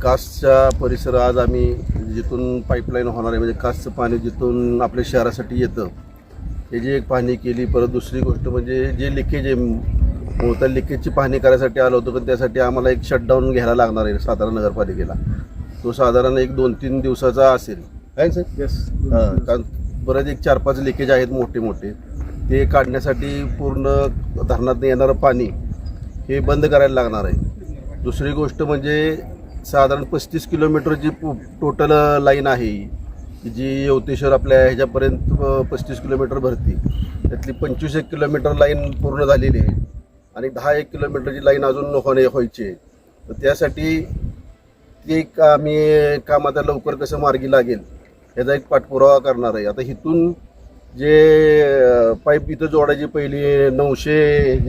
कासचा परिसर आज आम्ही जिथून पाईपलाईन होणार आहे, म्हणजे कासचं पाणी जिथून आपल्या शहरासाठी येतं याची एक पाहणी केली. परत दुसरी गोष्ट म्हणजे जे लिकेज आहे, मूळतः लिकेजची पाहणी करायसाठी आलो होतो, पण त्यासाठी आम्हाला एक शटडाऊन घ्यायला लागणार आहे सातारा नगरपालिकेला. तो साधारण एक 2-3 दिवसाचा असेल काय सर? यस. कारण बरेच एक 4-5 लिकेज आहेत मोठे मोठे, ते काढण्यासाठी पूर्ण धरणात येणारं पाणी हे बंद करायला लागणार आहे. दुसरी गोष्ट म्हणजे साधारण 35 किलोमीटरची टोटल लाईन आहे जी यवतेश्वर आपल्या ह्याच्यापर्यंत 35 किलोमीटर भरती. त्यातली 25 किलोमीटर लाईन पूर्ण झालेली आहे आणि 10 किलोमीटरची लाईन अजून व्हायची आहे. तर त्यासाठी ते आम्ही काम आता लवकर कसं मार्गी लागेल याचा एक पाठपुरावा करणार आहे. आता इथून जे पाईप इथं जोडायची पहिली 900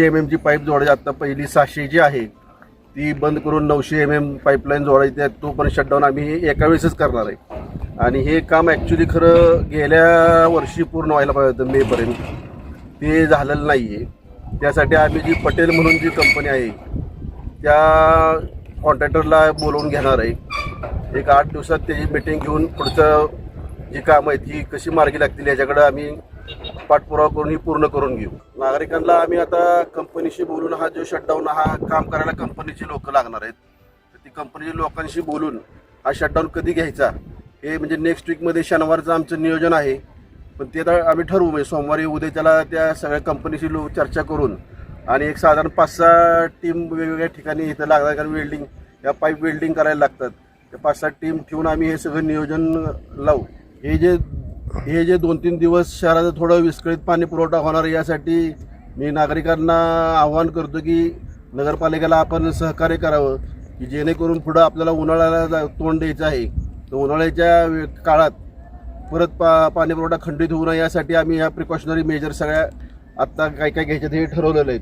mm ची पाईप जोडायची, आता पहिली 600 जी आहे ती बंद करून 900 mm पाईपलाईन जोडायची. त्यात तो पण शटडाऊन आम्ही एका वेळेसच करणार आहे. आणि हे काम ॲक्च्युली खरं गेल्या वर्षी पूर्ण व्हायला पाहिजे होतं मेपर्यंत, ते झालेलं नाही आहे. त्यासाठी आम्ही जी पटेल म्हणून जी कंपनी आहे त्या कॉन्ट्रॅक्टरला बोलवून घेणार आहे. एक 8 दिवसात त्याची मीटिंग घेऊन पुढचं जी कामं आहेत ती कशी मार्गी लागतील याच्याकडे आम्ही पाठपुरावा करून ही पूर्ण करून घेऊ. नागरिकांना आम्ही आता कंपनीशी बोलून हा जो शटडाऊन हा काम करायला कंपनीचे लोक लागणार आहेत, ती कंपनीच्या लोकांशी बोलून हा शटडाऊन कधी घ्यायचा हे म्हणजे नेक्स्ट वीकमध्ये शनिवारचं आमचं नियोजन आहे. पण ते तर आम्ही ठरवू, म्हणजे सोमवारी उद्या त्याला त्या सगळ्या कंपनीशी चर्चा करून आणि एक साधारण 5-6 टीम वेगवेगळ्या ठिकाणी इथं लागणार, कारण वेल्डिंग या पाईप वेल्डिंग करायला लागतात. त्या 5-6 टीम ठेवून आम्ही हे सगळं नियोजन लावू. हे जे 2-3 दिवस शहराचं थोडं विस्कळीत पाणी पुरवठा होणार यासाठी मी नागरिकांना आवाहन करतो की नगरपालिकेला आपण सहकार्य करावं, की जेणेकरून पुढं आपल्याला उन्हाळ्याला तोंड द्यायचं आहे. तर उन्हाळ्याच्या काळात परत पाणी पुरवठा खंडित होऊ नये यासाठी आम्ही ह्या प्रिकॉशनरी मेजर सगळ्या आत्ता काय काय घ्यायच्यात हे ठरवलेलं आहे.